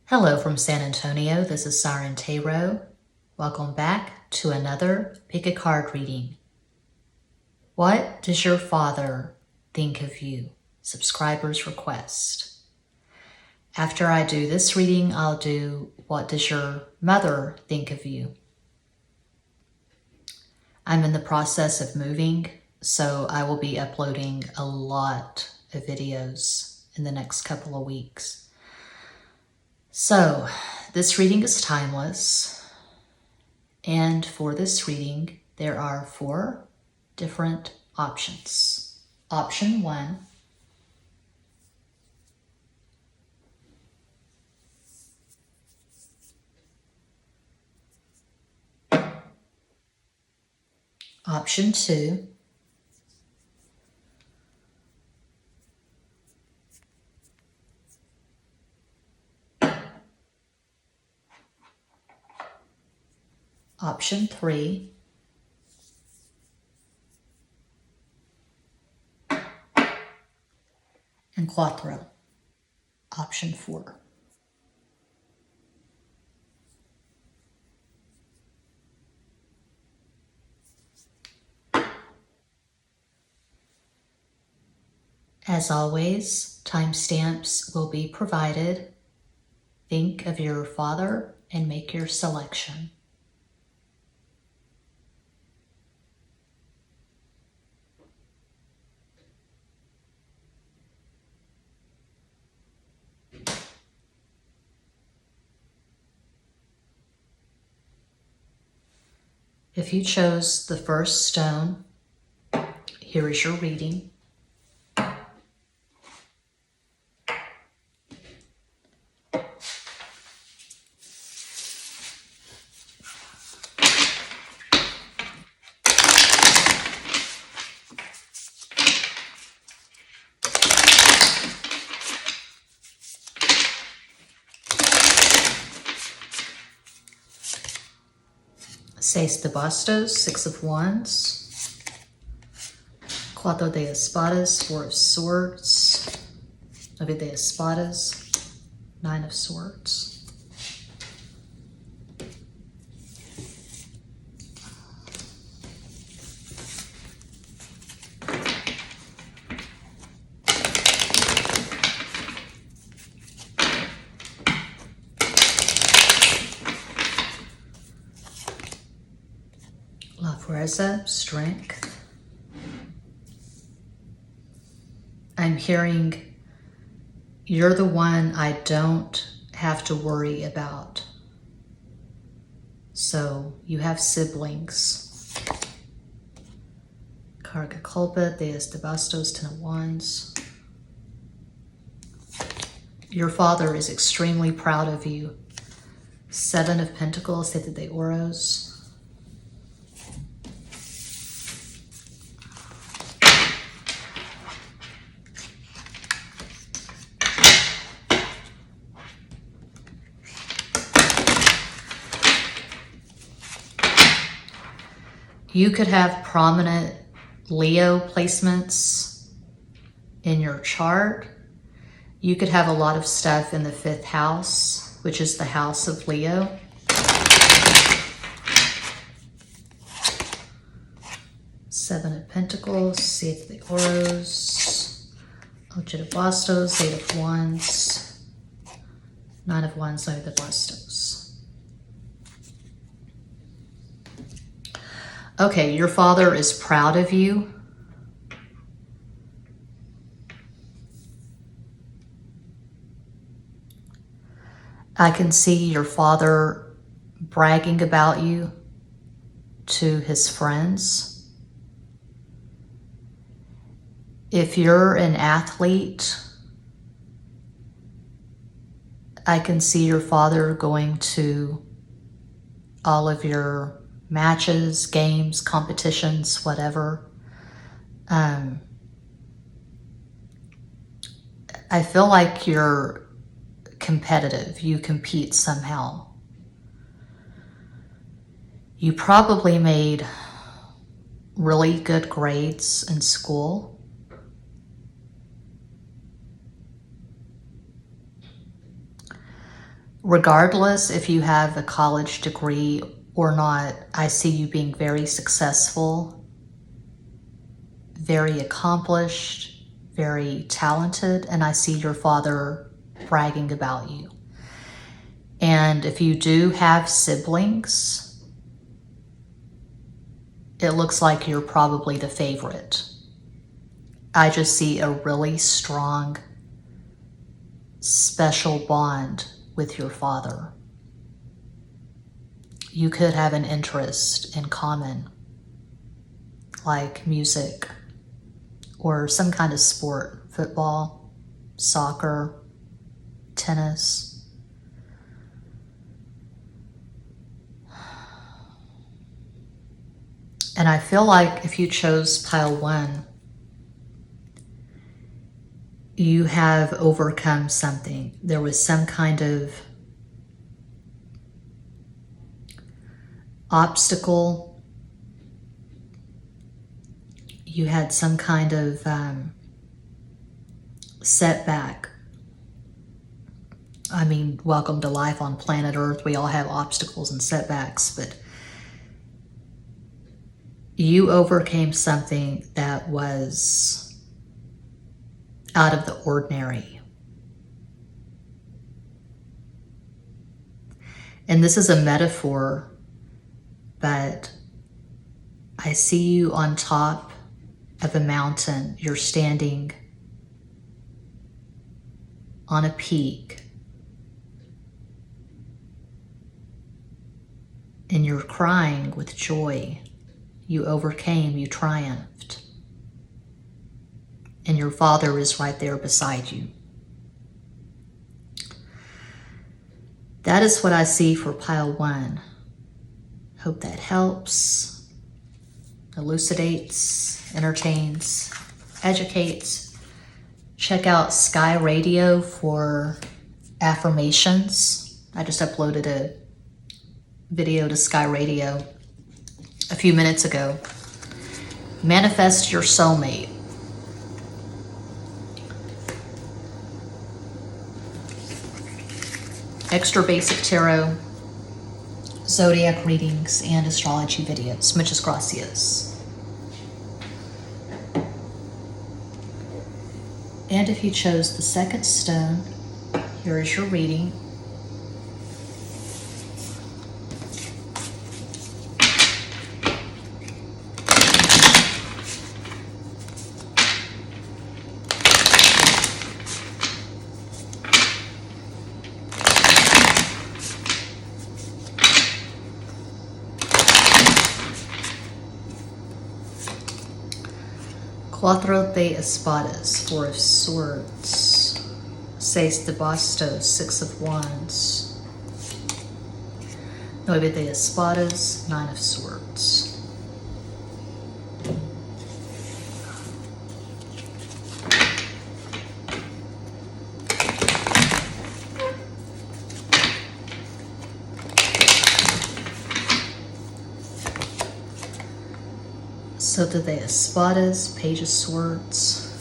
Hello from San Antonio, this is Siren Tarot. Welcome back to another Pick a Card reading. What does your father think of you? Subscriber's request. After I do this reading, I'll do what does your mother think of you? I'm in the process of moving, so I will be uploading a lot of videos in the next couple of weeks. So, this reading is timeless, and for this reading, there are 4 different options. Option 1, option 2, option 3, and cuatro, option 4. As always, timestamps will be provided. Think of your father and make your selection. If you chose the first stone, here is your reading. Seis de bastos, 6 of wands, cuatro de espadas, 4 of swords, 9 de espadas, 9 of swords. La fuerza, strength. I'm hearing you're the one I don't have to worry about. So you have siblings. Carga culpa, Deus de bastos, 10 of wands. Your father is extremely proud of you. 7 of pentacles, 7 de oros. You could have prominent Leo placements in your chart. You could have a lot of stuff in the 5th house, which is the house of Leo. Seven of Pentacles, 7 de oros, 8 de bastos, 8 of wands, 9 of wands, 9 de bastos. Okay, your father is proud of you. I can see your father bragging about you to his friends. If you're an athlete, I can see your father going to all of your matches, games, competitions, whatever. I feel like you're competitive. You compete somehow. You probably made really good grades in school. regardless if you have a college degree or not, I see you being very successful, very accomplished, very talented, and I see your father bragging about you. And if you do have siblings, it looks like you're probably the favorite. I just see a really strong, special bond with your father. You could have an interest in common, like music or some kind of sport, football, soccer, tennis. And I feel like if you chose pile 1, you have overcome something. There was some kind of obstacle. You had some kind of setback. I mean, welcome to life on planet Earth. We all have obstacles and setbacks, but you overcame something that was out of the ordinary. And this is a metaphor, but I see you on top of a mountain. You're standing on a peak, and you're crying with joy. You overcame, you triumphed. And your father is right there beside you. That is what I see for pile 1. Hope that helps, elucidates, entertains, educates. Check out Sky Radio for affirmations. I just uploaded a video to Sky Radio a few minutes ago. Manifest your soulmate. Extra basic tarot, zodiac readings, and astrology videos. Muchas gracias. And if you chose the second stone, here is your reading. Cuatro de espadas, 4 of swords. Seis de bastos, 6 of wands. Nueve de espadas, 9 of swords. Soto de espadas, page of swords.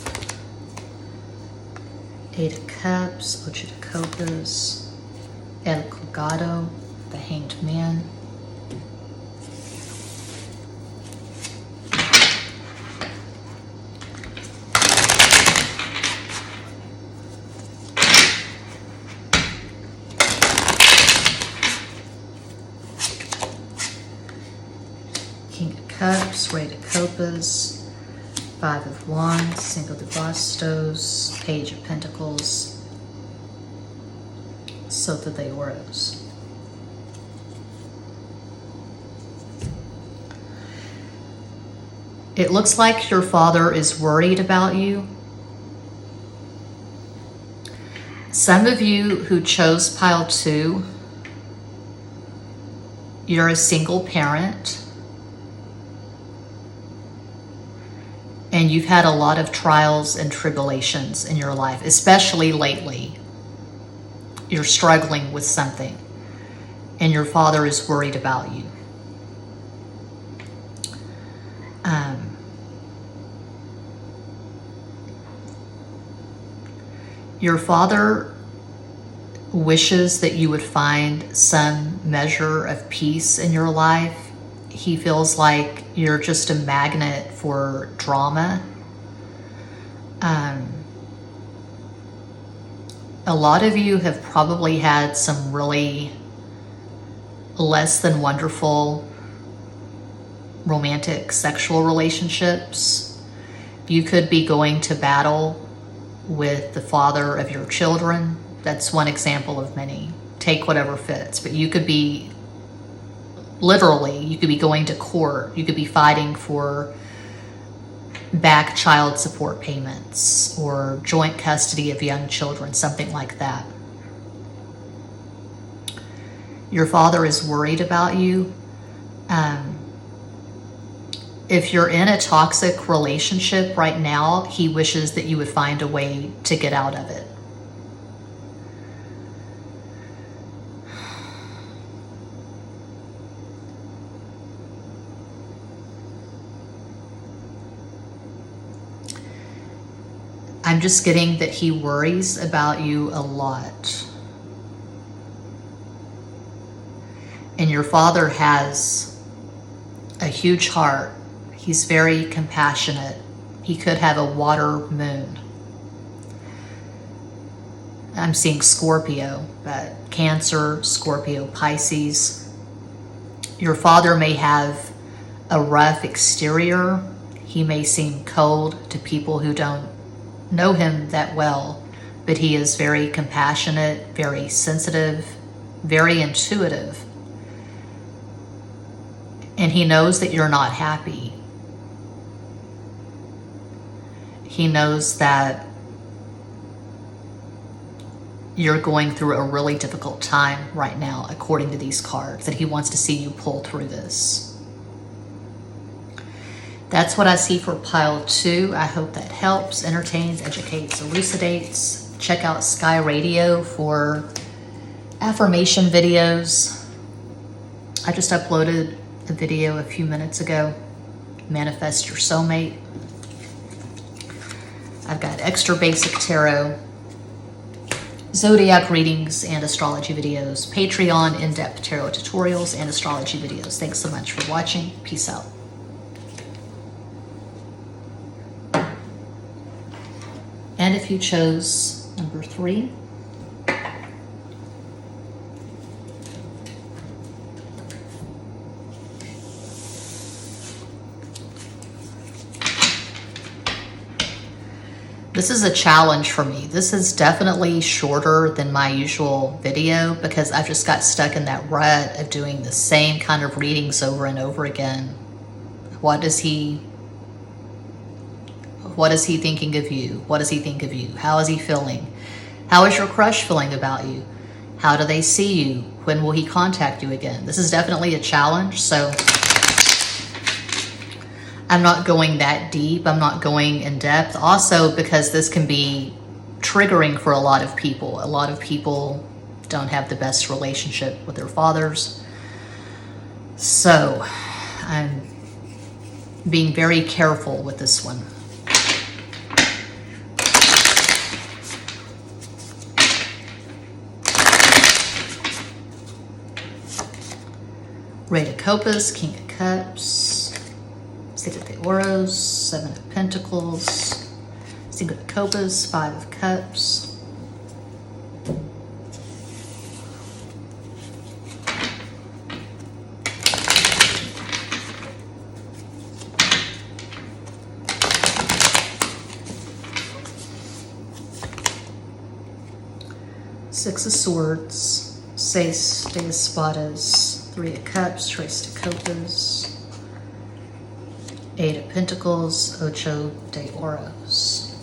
8 of cups, ocho de copas. El colgado, the hanged man. King of Cups, Rey de Copas, 5 of Wands, Cinco de Bastos, Page of Pentacles, Soto de Oros. It looks like your father is worried about you. Some of you who chose pile 2, you're a single parent. And you've had a lot of trials and tribulations in your life, especially lately. You're struggling with something, and your father is worried about you. Your father wishes that you would find some measure of peace in your life. He feels like you're just a magnet for drama. A lot of you have probably had some really less than wonderful romantic sexual relationships. You could be going to battle with the father of your children. That's one example of many. Take whatever fits. But you could be, literally, you could be going to court. You could be fighting for back child support payments or joint custody of young children, something like that. Your father is worried about you. If you're in a toxic relationship right now, he wishes that you would find a way to get out of it. I'm just getting that he worries about you a lot. And your father has a huge heart. He's very compassionate. He could have a water moon. I'm seeing Scorpio, but Cancer, Scorpio, Pisces. Your father may have a rough exterior. He may seem cold to people who don't know him that well, but he is very compassionate, very sensitive, very intuitive. And he knows that you're not happy. He knows that you're going through a really difficult time right now, according to these cards, that he wants to see you pull through this. That's what I see for pile 2. I hope that helps, entertains, educates, elucidates. Check out Sky Radio for affirmation videos. I just uploaded a video a few minutes ago. Manifest your soulmate. I've got extra basic tarot, zodiac readings, and astrology videos. Patreon in-depth tarot tutorials and astrology videos. Thanks so much for watching. Peace out. And if you chose number 3, this is a challenge for me. This is definitely shorter than my usual video because I've just got stuck in that rut of doing the same kind of readings over and over again. What is he thinking of you? What does he think of you? How is he feeling? How is your crush feeling about you? How do they see you? When will he contact you again? This is definitely a challenge, so I'm not going that deep. I'm not going in depth. Also, because this can be triggering for a lot of people. A lot of people don't have the best relationship with their fathers. So I'm being very careful with this one. Eight of Copas, King of Cups, Six of Oros, Seven of Pentacles, Cinco de Copas, Five of Cups, Six of Swords, Seis de Espadas, Three of Cups, Tres de Copas, Eight of Pentacles, Ocho de Oros.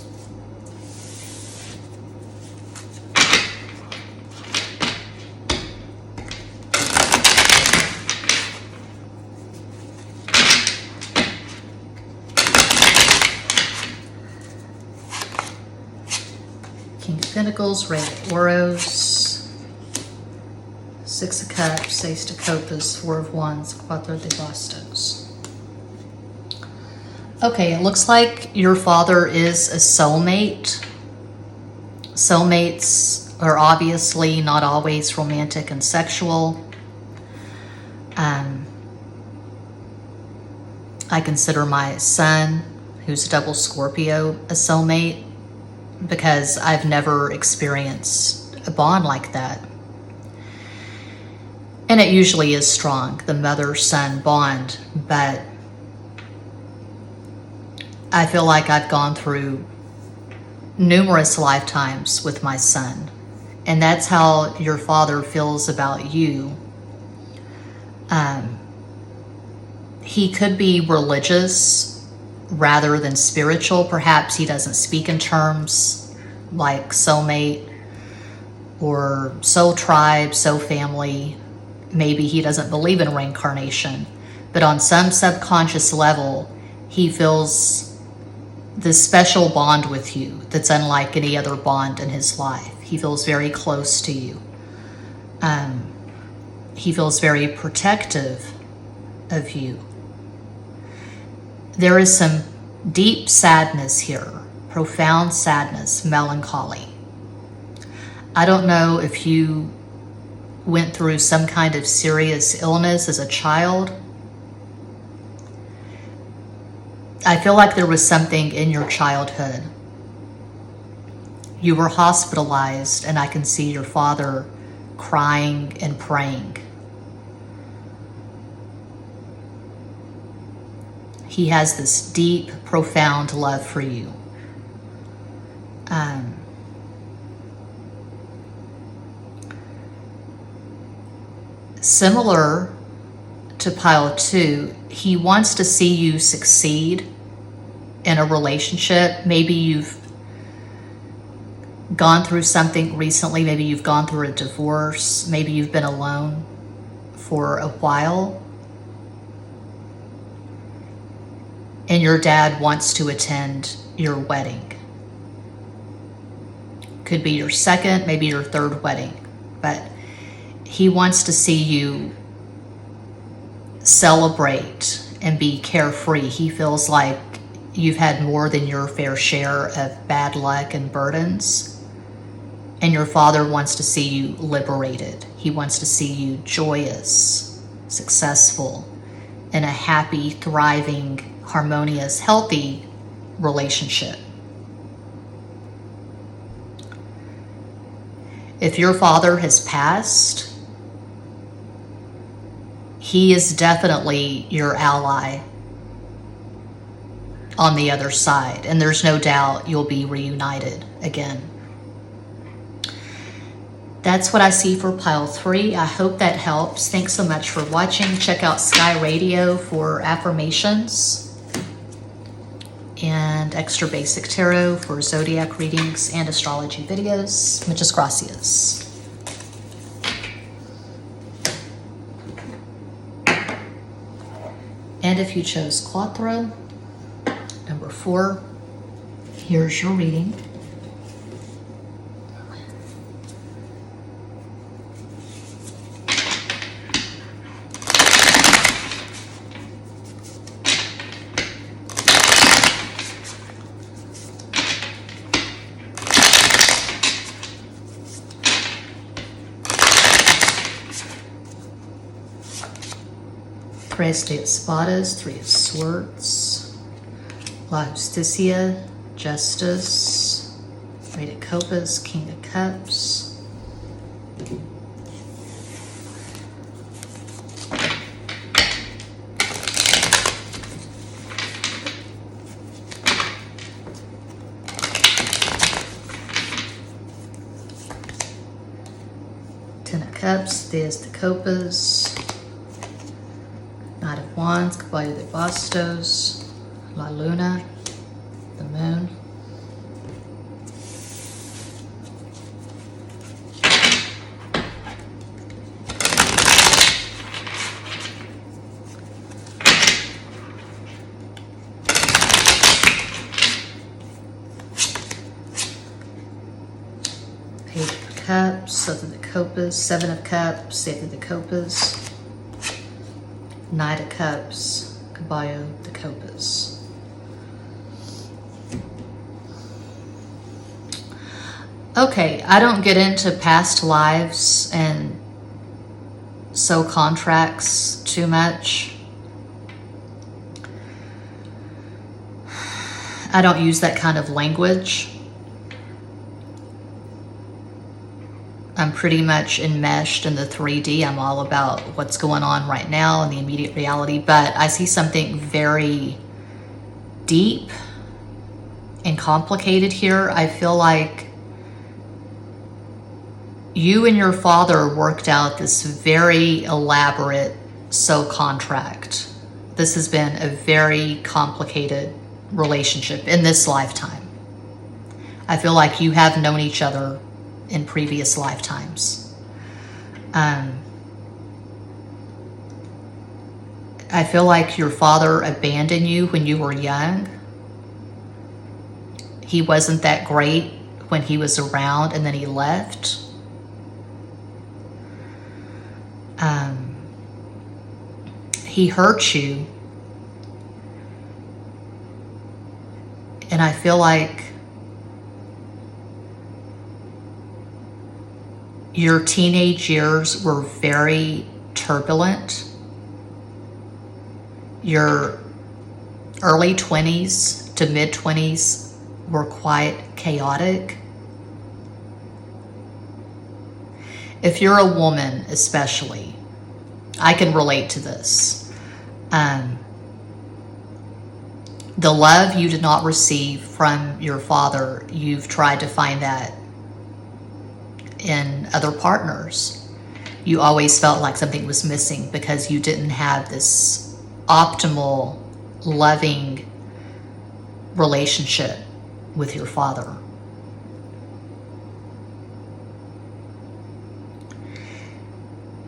King of Pentacles, Rey de Oros, Six of Cups, Seis de Copas, Four of Wands, Cuatro de Bastos. Okay, it looks like your father is a soulmate. Soulmates are obviously not always romantic and sexual. I consider my son, who's a double Scorpio, a soulmate because I've never experienced a bond like that. And it usually is strong, the mother-son bond, but I feel like I've gone through numerous lifetimes with my son, and that's how your father feels about you. He could be religious rather than spiritual. Perhaps he doesn't speak in terms like soulmate or soul tribe, soul family. Maybe he doesn't believe in reincarnation, but on some subconscious level, he feels this special bond with you that's unlike any other bond in his life. He feels very close to you. He feels very protective of you. There is some deep sadness here, profound sadness, melancholy. I don't know if you went through some kind of serious illness as a child. I feel like there was something in your childhood. You were hospitalized, and I can see your father crying and praying. He has this deep, profound love for you. Similar to pile 2, he wants to see you succeed in a relationship. Maybe you've gone through something recently. Maybe you've gone through a divorce. Maybe you've been alone for a while. And your dad wants to attend your wedding. Could be your second, maybe your third wedding. But he wants to see you celebrate and be carefree. He feels like you've had more than your fair share of bad luck and burdens. And your father wants to see you liberated. He wants to see you joyous, successful, in a happy, thriving, harmonious, healthy relationship. If your father has passed, he is definitely your ally on the other side, and there's no doubt you'll be reunited again. That's what I see for pile 3. I hope that helps. Thanks so much for watching. Check out Sky Radio for affirmations and extra basic tarot for zodiac readings and astrology videos. Muchas gracias. And if you chose Cuatro, number 4, here's your reading. Tres de Espadas, 3 of Swords, La Justicia, Justice, Knight of Copas, King of Cups, Ten of Cups, Diez de Copas, Knight of Wands, Caballo de Bastos, La Luna, the Moon. Page of Cups, Seven of Copas, Seven of Cups, Eight of the Copas, Knight of Cups, Caballo de Copas. Okay, I don't get into past lives and soul contracts too much. I don't use that kind of language. I'm pretty much enmeshed in the 3D. I'm all about what's going on right now in the immediate reality, but I see something very deep and complicated here. I feel like you and your father worked out this very elaborate soul contract. This has been a very complicated relationship in this lifetime. I feel like you have known each other in previous lifetimes. I feel like your father abandoned you when you were young. He wasn't that great when he was around, and then he left. He hurt you. And I feel like your teenage years were very turbulent. Your early 20s to mid 20s were quite chaotic. If you're a woman especially, I can relate to this. The love you did not receive from your father, you've tried to find that in other partners. You always felt like something was missing because you didn't have this optimal, loving relationship with your father.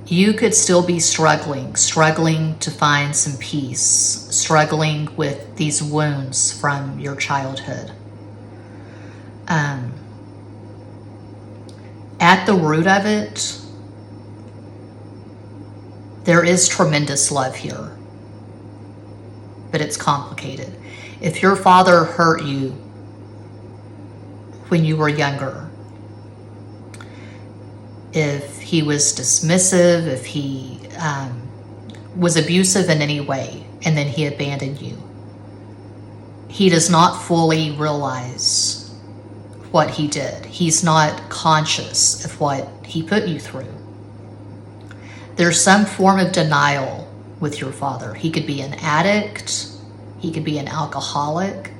You could still be struggling to find some peace, struggling with these wounds from your childhood. At the root of it, there is tremendous love here, but it's complicated. If your father hurt you when you were younger, if he was dismissive, if he was abusive in any way, and then he abandoned you, he does not fully realize what he did. He's not conscious of what he put you through. There's some form of denial with your father. He could be an addict. He could be an alcoholic.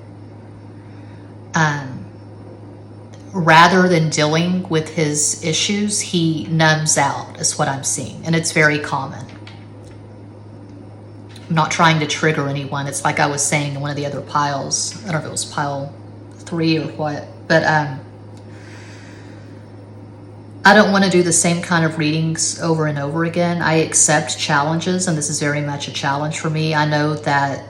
Rather than dealing with his issues, he numbs out, is what I'm seeing. And it's very common. I'm not trying to trigger anyone. It's like I was saying in one of the other piles. I don't know if it was pile 3 or what. But I don't want to do the same kind of readings over and over again. I accept challenges, and this is very much a challenge for me. I know that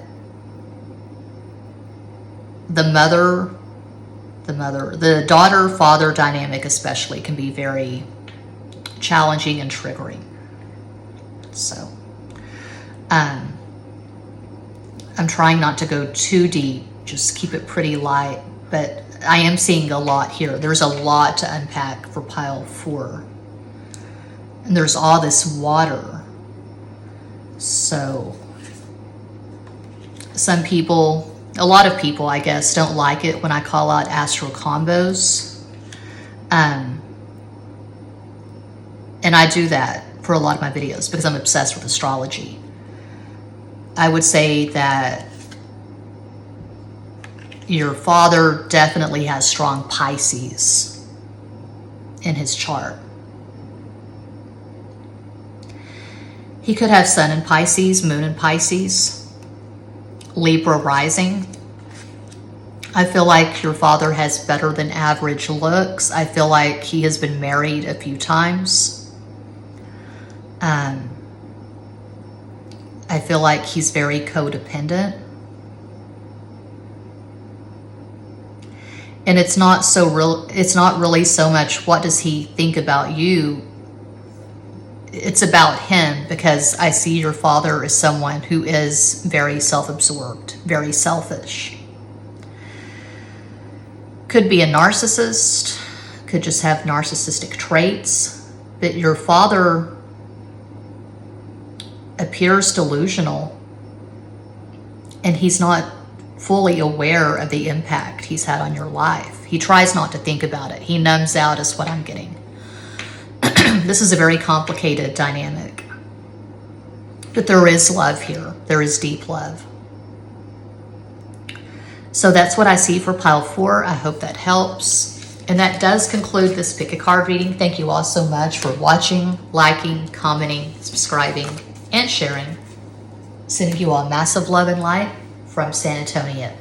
the daughter-father dynamic especially can be very challenging and triggering. So, I'm trying not to go too deep, just keep it pretty light, but I am seeing a lot here. There's a lot to unpack for pile 4. And there's all this water. So, some people, a lot of people, I guess, don't like it when I call out astral combos. And I do that for a lot of my videos because I'm obsessed with astrology. I would say that your father definitely has strong Pisces in his chart. He could have Sun in Pisces, Moon in Pisces, Libra rising. I feel like your father has better than average looks. I feel like he has been married a few times. I feel like he's very codependent. And it's not really so much what does he think about you. It's about him, because I see your father as someone who is very self-absorbed, very selfish. Could be a narcissist, could just have narcissistic traits, but your father appears delusional, and he's not fully aware of the impact he's had on your life. He tries not to think about it. He numbs out is what I'm getting. This is a very complicated dynamic. But there is love here. There is deep love. So that's what I see for pile 4. I hope that helps. And that does conclude this pick a card reading. Thank you all so much for watching, liking, commenting, subscribing, and sharing. Sending you all massive love and light from San Antonio.